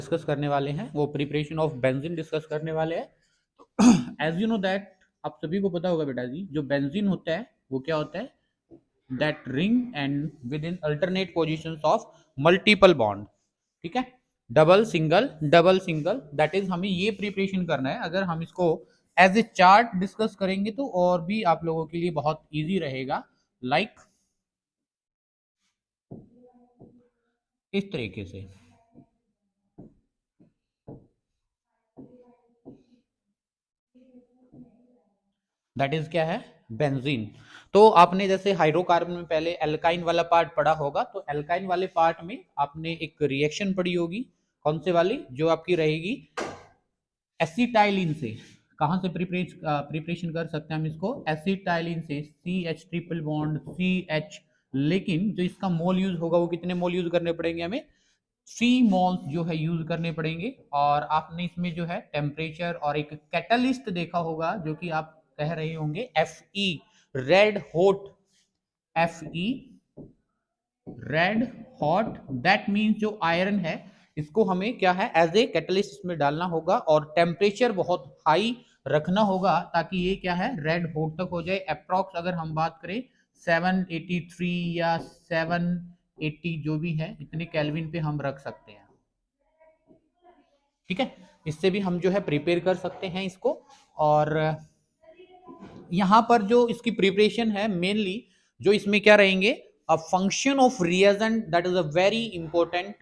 Discuss करने वाले हैं, वो प्रिपरेशन ऑफ बेंजीन डिस्कस करने वाले हैं। एज यू नो दैट, आप सभी को पता होगा बेटा जी, जो बेंजीन होता है वो क्या होता है, that ring and with in alternate positions of multiple bond. ठीक है, डबल सिंगल, दैट इज हमें ये प्रिपरेशन करना है। अगर हम इसको एज ए चार्ट डिस्कस करेंगे तो और भी आप लोगों के लिए बहुत इजी रहेगा। लाइक इस तरीके से, दैट इज क्या है, बेंजीन। तो आपने जैसे हाइड्रोकार्बन में पहले एल्काइन वाला पार्ट पढ़ा होगा, तो एल्काइन वाले पार्ट में आपने एक रिएक्शन पढ़ी होगी, कौन से वाली, जो आपकी रहेगी एसिटाइलिन से। कहां से प्रिपरेशन कर सकते हैं हम इसको, एसिटाइलिन से, CH ट्रिपल बॉन्ड CH। लेकिन जो इसका मोल यूज होगा वो कितने मोल यूज करने पड़ेंगे हमें, 3 मोल्स जो है यूज करने पड़ेंगे। और आपने इसमें जो है टेम्परेचर और एक कैटलिस्ट देखा होगा, जो कि आप कह रहे होंगे Fe, red hot, Fe red hot, that means जो आयरन है इसको हमें क्या है एज ए कैटलिस्ट में डालना होगा, और टेम्परेचर बहुत हाई रखना होगा ताकि ये क्या है रेड हॉट तक हो जाए। अप्रॉक्स अगर हम बात करें 783 या 780 जो भी है, इतने केल्विन पे हम रख सकते हैं। ठीक है, इससे भी हम जो है प्रिपेयर कर सकते हैं इसको। और यहां पर जो इसकी प्रिपरेशन है मेनली, जो इसमें क्या रहेंगे, a function of reagent, that is a very important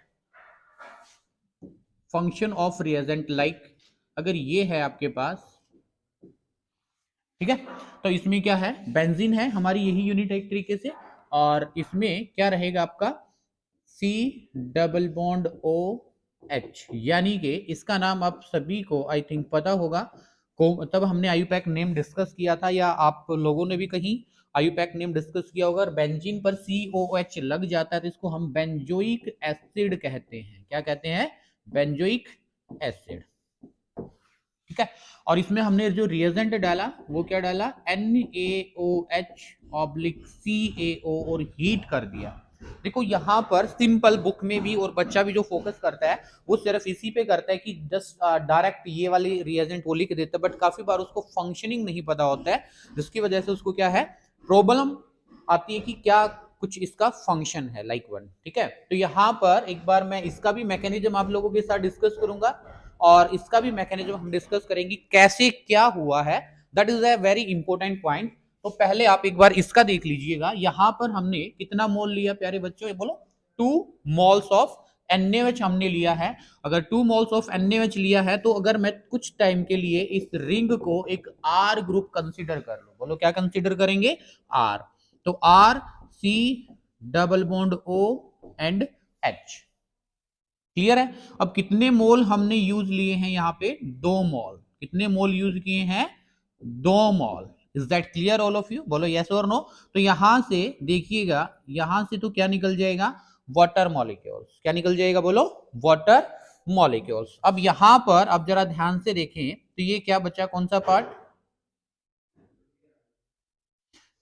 function of reagent. Like अगर ये है आपके पास, ठीक है, तो इसमें क्या है, बेंजीन है हमारी, यही यूनिट है एक तरीके से। और इसमें क्या रहेगा आपका C डबल बॉन्ड OH, यानी कि इसका नाम आप सभी को आई थिंक पता होगा। तब हमने आयुपैक नेम डिस्कस किया था, या आप लोगों ने भी कहीं आयुपैक नेम डिस्कस किया होगा। और बेंजीन पर COH लग जाता है तो इसको हम बेंजोइक एसिड कहते हैं। क्या कहते हैं, बेंजोइक एसिड। ठीक है, और इसमें हमने जो रिएजेंट डाला वो क्या डाला, NaOH/CaO, और हीट कर दिया। देखो यहां पर सिंपल बुक में भी और बच्चा भी जो फोकस करता है वो सिर्फ इसी पे करता है कि जस्ट डायरेक्ट ये वाली रिएजेंट वो लिख देता है, बट काफी बार उसको फंक्शनिंग नहीं पता होता है, जिसकी वजह से उसको क्या है प्रॉब्लम आती है कि क्या कुछ इसका फंक्शन है, लाइक वन। ठीक है, तो यहां पर एक बार मैं इसका भी मैकेनिज्म आप लोगों के साथ डिस्कस करूंगा, और इसका भी मैकेनिज्म हम डिस्कस करेंगे कैसे क्या हुआ है, that is a very important point. तो पहले आप एक बार इसका देख लीजिएगा, यहां पर हमने कितना मोल लिया प्यारे बच्चों, ये बोलो, 2 मोल्स ऑफ NaOH हमने लिया है। अगर 2 मोल्स ऑफ NaOH लिया है, तो अगर मैं कुछ टाइम के लिए इस रिंग को एक R ग्रुप कंसीडर कर लूं, बोलो क्या कंसीडर करेंगे, R। तो RC double bond O and H। Clear है। अब कितने मोल हमने यूज लिए हैं यहाँ पे, 2 मोल। कितने मोल यूज किए हैं, 2 mole. Is that clear all of you, बोलो यस और नो। तो यहां से देखिएगा, यहां से तो क्या निकल जाएगा, वाटर मॉलिक्यूल्स। क्या निकल जाएगा, बोलो वाटर मॉलिक्यूल्स। अब यहां पर अब जरा ध्यान से देखें तो ये क्या बचा, कौन सा पार्ट,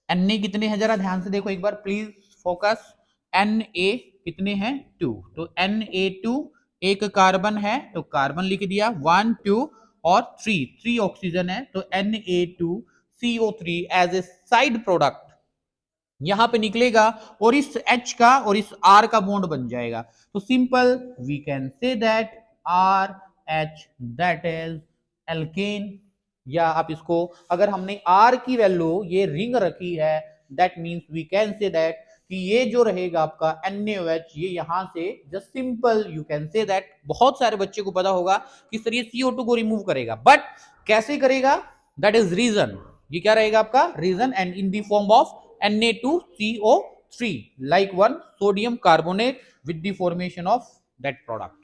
Na कितने हैं, जरा ध्यान से देखो एक बार प्लीज, फोकस। Na कितने हैं, 2। तो Na2, एक कार्बन है तो कार्बन लिख दिया, 1 2 और 3 ऑक्सीजन है, तो Na2CO3 as a side product यहां पे निकलेगा, और इस H का और इस R का बॉन्ड बन जाएगा। तो simple we can say that RH, that is alkane. या आप इसको, अगर हमने R की वैल्यू ये रिंग रखी है, that means we can say that कि ये जो रहेगा आपका NaOH, ये यहां से just simple you can say that, बहुत सारे बच्चे को पता होगा कि सर ये CO2 को रिमूव करेगा, बट कैसे करेगा, दैट इज रीजन। ये क्या रहेगा आपका reason, and in the form of Na2CO3, like one sodium carbonate with the formation of that product।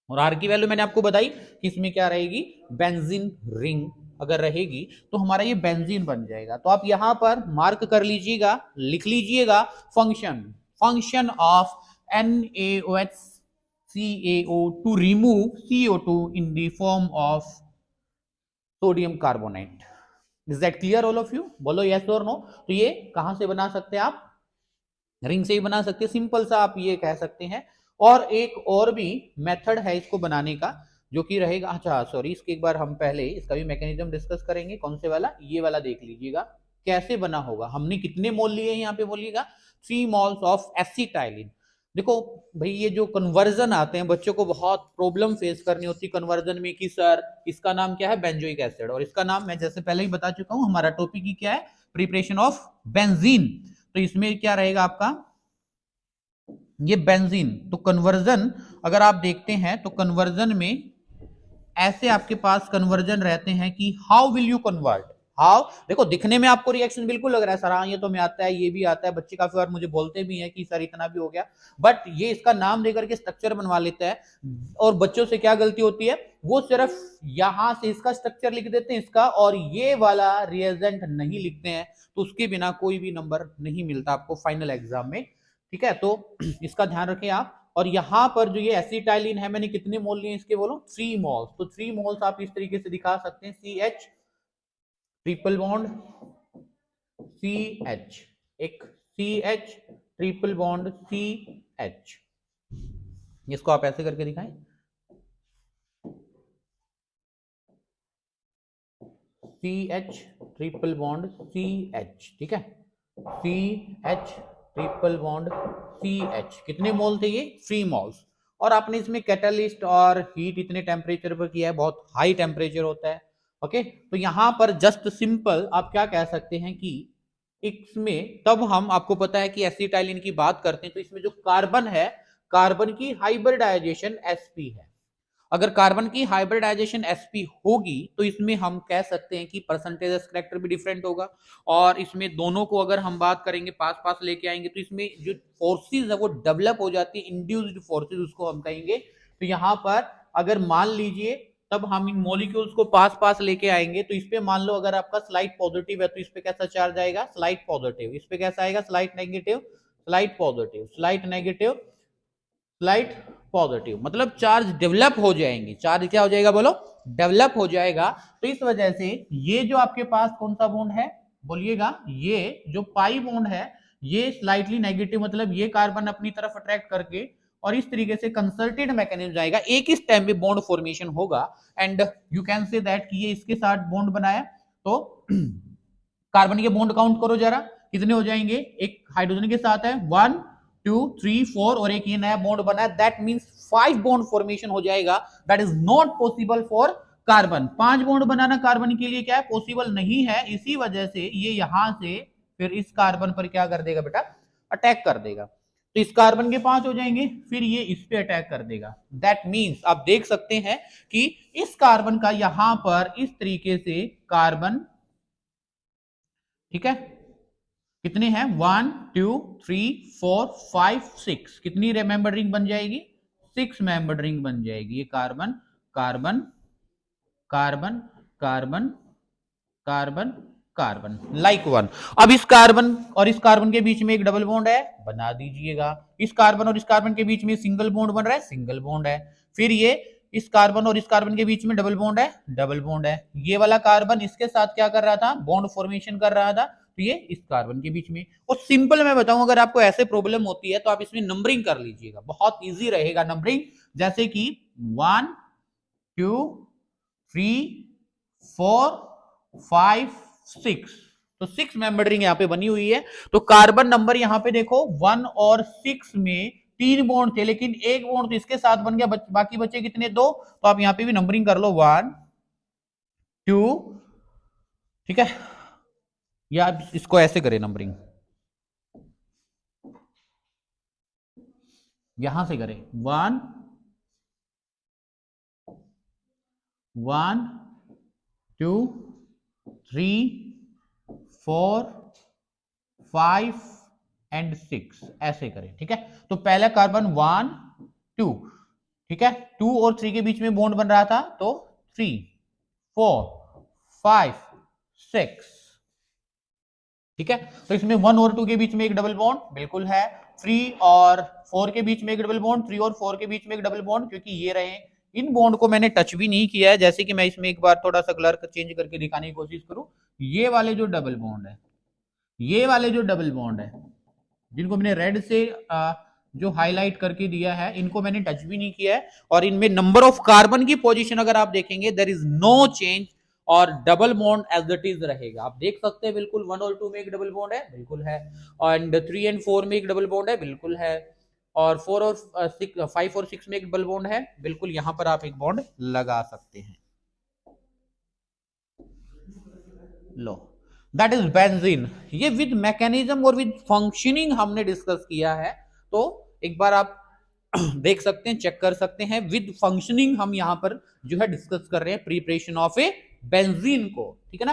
और R की वैल्यू मैंने आपको बताई कि इसमें क्या रहेगी, बेंजीन रिंग अगर रहेगी तो हमारा ये बेंजीन बन जाएगा। तो आप यहां पर मार्क कर लीजिएगा, लिख लीजिएगा, function of NaOH/CaO to remove CO2 in the form of sodium carbonate. Is that clear all of you, बोलो यस और नो। तो ये कहां से बना सकते हैं आप, रिंग से ही बना सकते हैं, सिंपल सा आप ये कह सकते हैं। और एक और भी मेथड है इसको बनाने का, जो कि रहेगा, अच्छा सॉरी, इसके एक बार हम पहले इसका भी मैकेनिज्म डिस्कस करेंगे। कौन से वाला? ये वाला देख लीजिएगा कैसे बना होगा। हमने कितने मोल लिए यहाँ पे बोलिएगा? 3 मोल्स ऑफ एसिटाइलिन। देखो भाई, ये जो कन्वर्जन आते हैं बच्चों को बहुत प्रॉब्लम फेस करनी होती है कन्वर्जन में, कि सर इसका नाम क्या है? बेंजोइक एसिड, और इसका नाम मैं जैसे पहले ही बता चुका हूं, हमारा टॉपिक ही क्या है? Preparation of benzene. तो इसमें क्या रहेगा आपका? ये बेंजीन। तो कन्वर्जन अगर आप देखते हैं तो कन्वर्जन में ऐसे आपके पास कन्वर्जन रहते हैं कि how will you convert. How, देखो दिखने में आपको रिएक्शन बिल्कुल लग रहा है सर हाँ ये तो मैं आता है, ये भी आता है, बच्चे काफी बार मुझे बोलते भी हैं कि सर इतना भी हो गया, बट ये इसका नाम देकर के स्ट्रक्चर बनवा लेता है। और बच्चों से क्या गलती होती है, वो सिर्फ यहां से इसका स्ट्रक्चर लिख देते हैं इसका, और ये वाला रिएजेंट नहीं लिखते हैं, तो उसके बिना कोई भी नंबर नहीं मिलता आपको फाइनल एग्जाम में। ठीक है, तो इसका ध्यान रखें आप। और यहां पर जो ये एसिटाइलिन है, मैंने कितने मोल लिए इसके बोलो? 3 मोल्स। तो 3 मोल्स आप इस तरीके से दिखा सकते हैं, CH ट्रिपल बॉन्ड CH, एक CH ट्रिपल बॉन्ड CH। इसको आप ऐसे करके दिखाएं, CH ट्रिपल बॉन्ड CH। ठीक है, CH ट्रिपल बॉन्ड CH। कितने मोल थे ये? 3 मोल्स। और आपने इसमें कैटलिस्ट और हीट इतने टेम्परेचर पर किया है, बहुत हाई टेम्परेचर होता है। ओके, तो यहां पर जस्ट सिंपल आप क्या कह सकते हैं कि इसमें, तब हम, आपको पता है कि एसिटाइलिन की बात करते हैं तो इसमें जो कार्बन है, कार्बन की हाइब्रिडाइजेशन sp है। अगर कार्बन की हाइब्रिडाइजेशन sp होगी तो इसमें हम कह सकते हैं कि परसेंटेज कैरेक्टर भी डिफरेंट होगा। और इसमें दोनों को अगर हम बात करेंगे, पास पास लेके आएंगे, तो इसमें जो फोर्सेस है वो डेवलप हो जाती है, इंड्यूस्ड फोर्सेस उसको हम कहेंगे। तो यहां पर अगर मान लीजिए, तब हम इन मॉलिक्यूल्स को पास पास लेके आएंगे, तो इस पे मान लो अगर आपका स्लाइड पॉजिटिव है तो इस पे कैसा चार्ज आएगा? Slide positive. इस पे कैसा आएगा? Slide negative, slide positive, slide negative, slide positive. मतलब चार्ज डेवलप हो जाएंगे। चार्ज क्या हो जाएगा बोलो? डेवलप हो जाएगा। तो इस वजह से ये जो आपके पास कौन सा बॉन्ड है बोलिएगा? ये जो पाई बॉन्ड है ये स्लाइटली नेगेटिव, मतलब ये कार्बन अपनी तरफ अट्रैक्ट करके और इस तरीके से कंसल्टेड मैकेनिज्म जाएगा, एक इस टाइम पे बॉन्ड फॉर्मेशन होगा। And you can say that कि ये इसके साथ बॉन्ड बनाया, तो कार्बन के बॉन्ड काउंट करो जरा, कितने हो जाएंगे? एक हाइड्रोजन के साथ है 1 2 3 4, और एक ये नया बॉन्ड बना है, दैट मींस 5 बॉन्ड फॉर्मेशन हो जाएगा। That is not possible for carbon. 5 bond banana carbon के लिए क्या है? पॉसिबल नहीं है। इसी वजह से ये यहां से फिर इस कार्बन पर क्या कर देगा बेटा? अटैक कर देगा। तो इस कार्बन के 5 हो जाएंगे, फिर ये इस पे अटैक कर देगा। दैट मींस आप देख सकते हैं कि इस कार्बन का यहां पर इस तरीके से कार्बन, ठीक है, कितने हैं? 1 2 3 4 5 6, कितनी मेंबर रिंग बन जाएगी? 6 मेंबर रिंग बन जाएगी। ये carbon carbon carbon carbon carbon carbon, like one. अब इस कार्बन और इस कार्बन के बीच में एक डबल बॉन्ड है, बना दीजिएगा। इस कार्बन और इस कार्बन के बीच में सिंगल बॉन्ड बन रहा है, सिंगल बॉन्ड है। फिर ये इस कार्बन और इस कार्बन के बीच में डबल बॉन्ड है, डबल बॉन्ड है। ये वाला कार्बन इसके साथ क्या कर रहा था? बॉन्ड फॉर्मेशन कर रहा था, तो ये इस कार्बन के बीच में। और सिंपल मैं बताऊं, अगर आपको ऐसे प्रॉब्लम होती है तो आप इसमें नंबरिंग कर लीजिएगा, बहुत इजी रहेगा नंबरिंग। जैसे कि 1 2 3 4 5 6, तो 6 मेंबर रिंग यहां पे बनी हुई है। तो कार्बन नंबर यहां पे देखो 1 और 6 में 3 बॉन्ड थे, लेकिन एक बॉन्ड तो इसके साथ बन गया, बाकी बचे कितने? 2। तो आप यहां पे भी नंबरिंग कर लो 1 2, ठीक है, या इसको ऐसे करें नंबरिंग, यहां से करें 1 1 2 3 4 5 एंड 6, ऐसे करें। ठीक है, तो पहला कार्बन 1 2, ठीक है, 2 और 3 के बीच में बॉन्ड बन रहा था, तो 3 4 5 6, ठीक है। तो इसमें 1 और 2 के बीच में एक डबल बॉन्ड बिल्कुल है, 3 और 4 के बीच में एक डबल बॉन्ड, 3 और 4 के बीच में एक डबल बॉन्ड, क्योंकि ये रहे। इन बॉन्ड को मैंने टच भी नहीं किया है, जैसे कि मैं इसमें एक बार थोड़ा सा कलर चेंज करके दिखाने की कोशिश करूं। ये वाले जो डबल बॉन्ड है, ये वाले जो डबल बॉन्ड है, जिनको मैंने रेड से जो हाईलाइट करके दिया है इनको मैंने टच भी नहीं किया है, और इनमें नंबर ऑफ कार्बन की पोजीशन अगर आप देखेंगे देयर इज नो चेंज, और double bond as it is रहेगा। आप देख सकते हैं बिल्कुल 1 और 2 में एक डबल बॉन्ड है, बिल्कुल है, एंड 3 एंड 4 में एक डबल बॉन्ड है, बिल्कुल है, और 4 और 5 और 6 में एक डबल बॉन्ड है, बिल्कुल यहां पर आप एक बॉन्ड लगा सकते हैं। लो, दैट इज बेंजीन। ये विद मैकेनिज्म और विद फंक्शनिंग हमने डिस्कस किया है, तो एक बार आप देख सकते हैं, चेक कर सकते हैं, विद फंक्शनिंग हम यहां पर जो है डिस्कस कर रहे हैं प्रिपरेशन ऑफ ए बेंजीन को, ठीक है ना।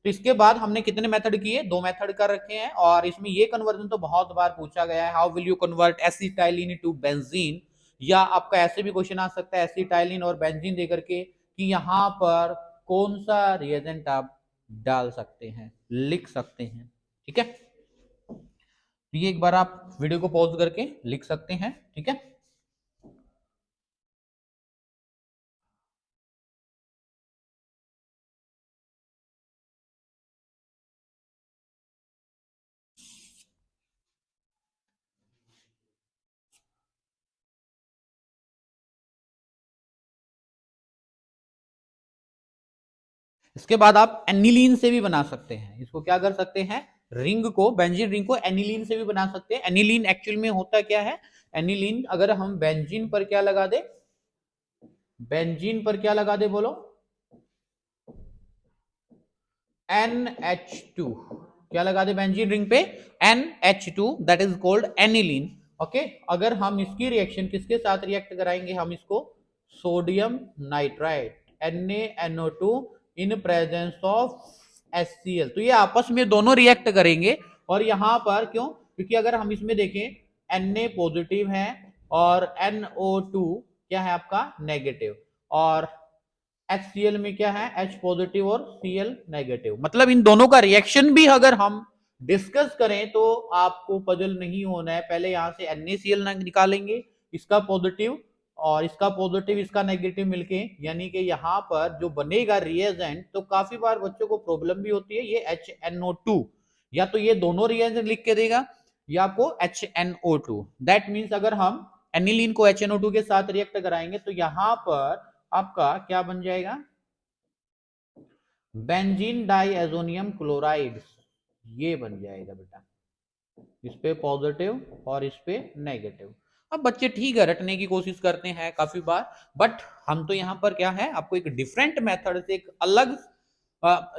तो इसके बाद हमने कितने मेथड किए, 2 मेथड कर रखे हैं, और इसमें ये कन्वर्जन तो बहुत बार पूछा गया है, how will you convert acetylene to benzene, या आपका ऐसे भी क्वेश्चन आ सकता है एसिटाइलिन और बेंजीन देकर के कि यहां पर कौन सा रिएजेंट आप डाल सकते हैं, लिख सकते हैं, ठीक है। तो ये एक बार आप वीडियो को पॉज करके लिख सकते हैं, ठीक है। इसके बाद आप एनिलीन से भी बना सकते हैं, इसको क्या कर सकते हैं, रिंग को, बेंजीन रिंग को एनिलीन से भी बना सकते हैं। एनिलीन एक्चुअल में होता क्या है, एनिलीन अगर हम बेंजीन पर क्या लगा दे, बेंजीन पर क्या लगा दे बोलो, NH2, क्या लगा दे बेंजीन रिंग पे, NH2, that is called aniline, okay. अगर हम इसकी रिएक्शन किसके साथ रिएक्ट कराएंगे, हम इसको sodium nitrite NaNO2 in presence of HCl, तो ये आपस में दोनों रिएक्ट करेंगे, और यहां पर क्यों, क्योंकि अगर हम इसमें देखें Na पॉजिटिव है और NO2 क्या है आपका नेगेटिव, और HCl में क्या है H पॉजिटिव और Cl नेगेटिव, मतलब इन दोनों का रिएक्शन भी अगर हम डिस्कस करें तो आपको पजल नहीं होना है, पहले यहां से NaCl निकालेंगे, इसका पॉजिटिव और इसका पॉजिटिव इसका नेगेटिव मिलके, यानी कि यहाँ पर जो बनेगा रिएजेंट, तो काफी बार बच्चों को प्रॉब्लम भी होती है, ये HNO2, या तो ये दोनों रिएजेंट लिख के देगा या आपको HNO2, दैट मीन्स अगर हम एनिलीन को HNO2 के साथ रिएक्ट कराएंगे तो यहां पर आपका क्या बन जाएगा, बेंजीन डाइएजोनियम क्लोराइड, ये बन जाएगा बेटा, इस पे पॉजिटिव और इस पे नेगेटिव। अब बच्चे ठीक है रटने की कोशिश करते हैं काफी बार, बट हम तो यहाँ पर क्या है, आपको एक डिफरेंट मेथड से, एक अलग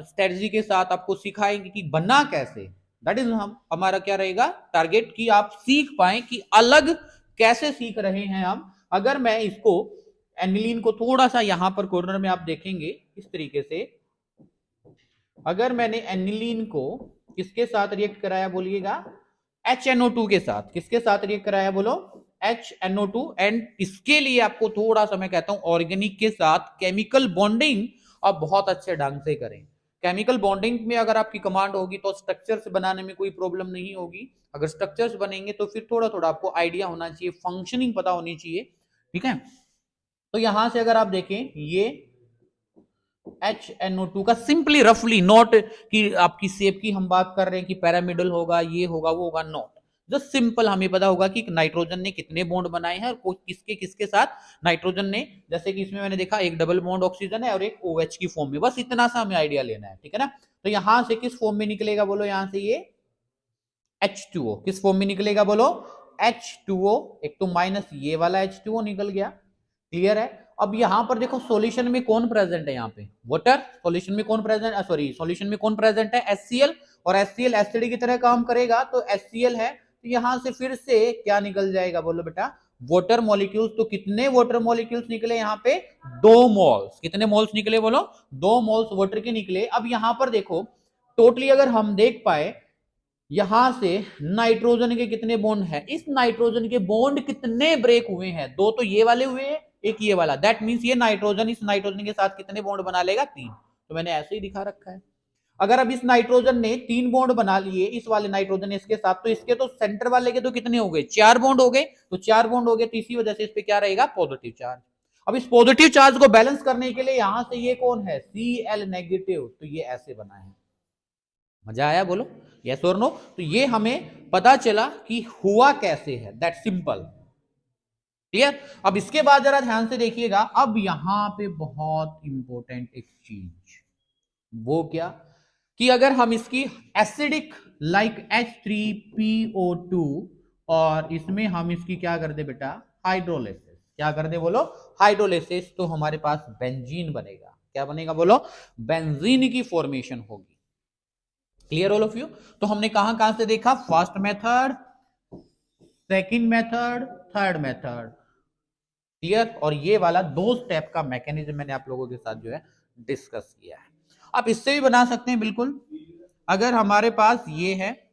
स्ट्रेटजी के साथ आपको सिखाएंगे कि बना कैसे, दैट इज हम हमारा क्या रहेगा टारगेट, कि आप सीख पाए कि अलग कैसे सीख रहे हैं हम। अगर मैं इसको एनिलीन को थोड़ा सा यहां पर कॉर्नर में आप देखेंगे इस तरीके से, अगर मैंने एनिलीन को किसके साथ रिएक्ट कराया बोलिएगा, HNO2 के साथ, किसके साथ रिएक्ट कराया बोलो, HNO2, एंड इसके लिए आपको थोड़ा सा मैं कहता हूं ऑर्गेनिक के साथ केमिकल बॉन्डिंग आप बहुत अच्छे ढंग से करें। केमिकल बॉन्डिंग में अगर आपकी कमांड होगी तो स्ट्रक्चर्स बनाने में कोई प्रॉब्लम नहीं होगी, अगर स्ट्रक्चर्स बनेंगे तो फिर थोड़ा थोड़ा आपको आइडिया होना चाहिए, फंक्शनिंग पता होनी चाहिए, ठीक है। तो यहां से अगर आप देखें ये HNO2 का सिंपली रफली, नोट कि आपकी शेप की हम बात कर रहे हैं कि पैरामिडल होगा, ये होगा, वो होगा, नोट, जस्ट सिंपल हमें पता होगा कि नाइट्रोजन ने कितने बॉन्ड बनाए हैं और किसके किसके साथ नाइट्रोजन ने, जैसे कि इसमें मैंने देखा एक डबल बॉन्ड ऑक्सीजन है और एक OH की फॉर्म में, बस इतना सा हमें आइडिया लेना है, ठीक है ना। तो यहां से किस फॉर्म में निकलेगा बोलो, यहां से ये H2O किस फॉर्म में निकलेगा बोलो, H2O, एक तो माइनस ये वाला H2O निकल गया, क्लियर है। अब यहां पर देखो सॉल्यूशन में कौन प्रेजेंट है, यहाँ पे वाटर, सॉल्यूशन में कौन प्रेजेंट है, सॉरी सॉल्यूशन में कौन प्रेजेंट है, HCl, और HCl एसिड की तरह काम करेगा तो HCl है, तो यहां से फिर से क्या निकल जाएगा बोलो बेटा, वाटर मॉलिक्यूल्स। तो कितने वाटर मॉलिक्यूल्स निकले यहाँ पे, 2 मोल्स, कितने मोल्स निकले बोलो, 2 मोल्स वाटर के निकले। अब यहां पर देखो टोटली अगर हम देख पाए, यहां से नाइट्रोजन के कितने बॉन्ड हैं, इस नाइट्रोजन के बॉन्ड कितने ब्रेक हुए हैं, 2 तो ये वाले हुए हैं, एक ये वाला, दैट मींस ये नाइट्रोजन इस नाइट्रोजन के साथ कितने बॉन्ड बना लेगा, 3, तो मैंने ऐसे ही दिखा रखा है। अगर अब इस नाइट्रोजन ने 3 बॉन्ड बना लिए इस वाले नाइट्रोजन इसके साथ, तो इसके तो सेंटर वाले के तो कितने हो गए, 4 बॉन्ड हो गए, तो 4 बॉन्ड हो गए, तो इसी वजह से इस पे क्या रहेगा, पॉजिटिव चार्ज। अब इस पॉजिटिव चार्ज को बैलेंस करने के लिए यहां से ये कौन है, Cl नेगेटिव, तो ये ऐसे बना है, मजा आया बोलो। यस और नो? तो ये हमें पता चला कि हुआ कैसे है, दैट सिंपल। क्लियर? अब इसके बाद जरा ध्यान से देखिएगा, अब यहां पे बहुत इंपॉर्टेंट एक चीज, वो क्या कि अगर हम इसकी एसिडिक लाइक H3PO2 और इसमें हम इसकी क्या कर दे बेटा, हाइड्रोलिसिस, क्या कर दे बोलो, हाइड्रोलिसिस, तो हमारे पास बेंजीन बनेगा। क्या बनेगा बोलो, बेंजीन की फॉर्मेशन होगी। Clear all of you? तो हमने कहां कहां से देखा, first method, second method, third method. Clear? और ये वाला 2 स्टेप का मैकेनिज्म मैंने आप लोगों के साथ जो है डिस्कस किया है। आप इससे भी बना सकते हैं बिल्कुल। अगर हमारे पास ये है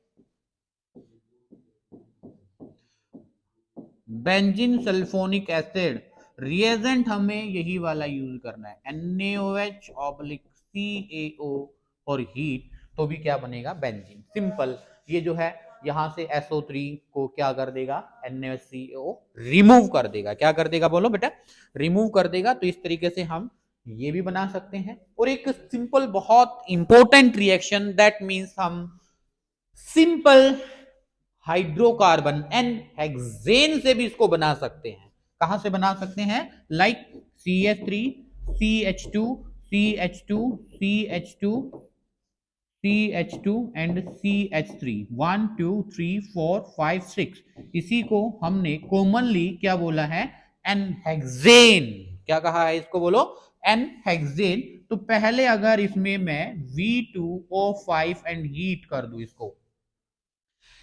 बेंजीन सल्फोनिक एसिड, रिएजेंट हमें यही वाला यूज करना है, NaOH/CaO और हीट, तो भी क्या बनेगा, बेंजीन। सिंपल। ये जो है यहां से SO3 को क्या कर देगा, NaCO रिमूव कर देगा। क्या कर देगा बोलो बेटा, रिमूव कर देगा। तो इस तरीके से हम ये भी बना सकते हैं। और एक सिंपल बहुत इंपॉर्टेंट रिएक्शन, दैट मींस हम सिंपल हाइड्रोकार्बन हेक्सेन से भी इसको बना सकते हैं। कहां से बना सकते हैं, like CH3 CH2 CH2 CH2 CH2 and CH3, 1 2 3 4 5 6, इसी को हमने कॉमनली क्या बोला है, एनहेक्सेन। क्या कहा है इसको बोलो, एनहेक्सेन। तो पहले अगर इसमें मैं V2O5 एंड हीट कर दूं इसको,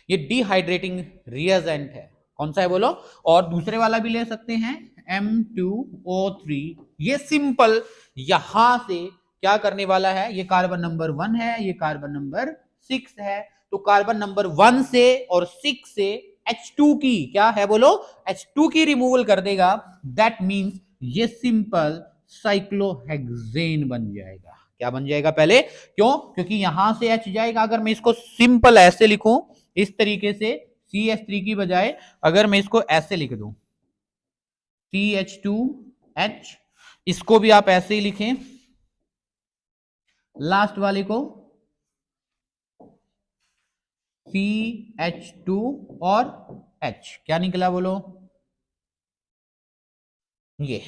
ये डिहाइड्रेटिंग रिएजेंट है। कौन सा है बोलो? और दूसरे वाला भी ले सकते हैं, M2O3। ये सिंपल यहां से क्या करने वाला है, ये कार्बन नंबर 1 है, ये कार्बन नंबर 6 है। तो कार्बन नंबर 1 से और 6 से H2 की क्या है बोलो, H2 की रिमूवल कर देगा। दैट मींस ये सिंपल साइक्लोहेक्सेन बन जाएगा। क्या बन जाएगा पहले, क्यों? क्योंकि यहां से H जाएगा। अगर मैं इसको सिंपल ऐसे लिखूं, इस तरीके से CH3 की बजाय अगर मैं इसको ऐसे लिख दूं, CH2H, इसको भी आप ऐसे ही लिखें, लास्ट वाले को CH2 और H, क्या निकला बोलो, ये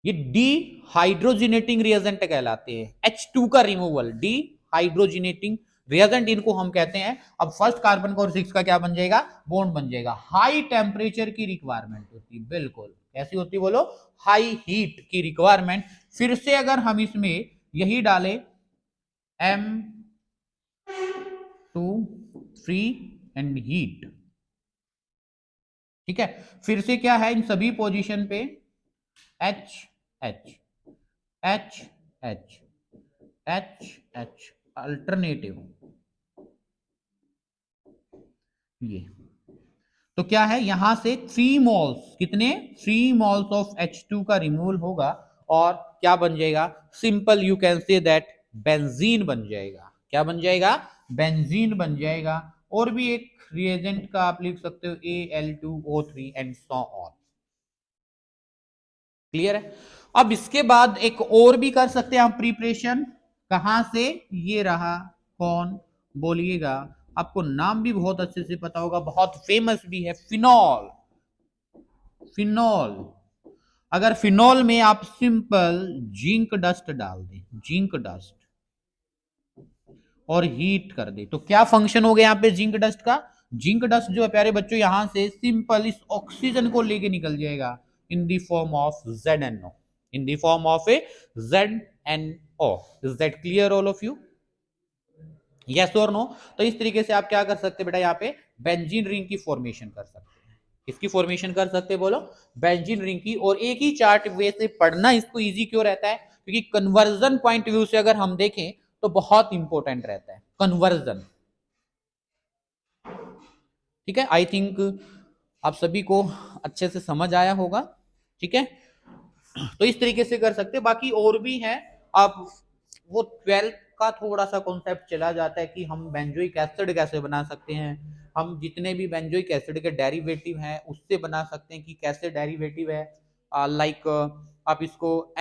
डी हाइड्रोजिनेटिंग रिएजेंट कहलाते हैं। H2 का रिमूवल, डी हाइड्रोजिनेटिंग रिएजेंट इनको हम कहते हैं। अब फर्स्ट कार्बन का और 6 का क्या बन जाएगा, बॉन्ड बन जाएगा। हाई टेम्परेचर की रिक्वायरमेंट होती है, बिल्कुल कैसी होती बोलो, हाई हीट की रिक्वायरमेंट। फिर से अगर हम इसमें यही डालें M2 एंड हीट, ठीक है, फिर से क्या है, इन सभी पोजीशन पे H H H H H H alternative, ये तो क्या है, यहां से 3 मोल्स, कितने, 3 मोल्स ऑफ H2 का रिमूवल होगा और क्या बन जाएगा, simple you can say that benzene बन जाएगा। क्या बन जाएगा, बेंजीन बन जाएगा। और भी एक रिएजेंट का आप लिख सकते हो, Al2O3 and so on. Clear है? अब इसके बाद एक और भी कर सकते हैं हम प्रिपरेशन। कहां से, ये रहा, कौन बोलिएगा, आपको नाम भी बहुत अच्छे से पता होगा, बहुत फेमस भी है, फिनॉल। फिनॉल, अगर फिनॉल में आप सिंपल जिंक डस्ट डाल दें, जिंक डस्ट, और हीट कर दे, तो क्या फंक्शन हो गया यहां पे जिंक डस्ट का, जिंक डस्ट जो है प्यारे बच्चों यहां से सिंपल इस ऑक्सीजन को लेके निकल जाएगा इन the form of ZNO, in the form of A ZNO। Is that clear all of you, yes और नो? तो इस तरीके से आप क्या कर सकते हैं बेटा, यहाँ पे बेंजीन रिंग की फॉर्मेशन कर सकते हैं। किसकी फॉर्मेशन कर सकते हैं बोलो, बेंजीन रिंग की। और एक ही चार्ट वे से पढ़ना इसको इजी क्यों रहता है, क्योंकि कन्वर्जन पॉइंट व्यू से अगर हम देखें तो बहुत इंपॉर्टेंट रहता है कन्वर्जन। ठीक है, आई थिंक आप सभी को अच्छे से समझ आया होगा। ठीक है, तो इस तरीके से कर सकते हैं। बाकी और भी है, आप वो 12th का थोड़ा सा कॉन्सेप्ट चला जाता है कि हम बेंजोइक एसिड कैसे बना सकते हैं, हम जितने भी बेंजोइक एसिड के डेरिवेटिव हैं उससे बना सकते हैं कि कैसे डेरिवेटिव है, लाइक आप इसको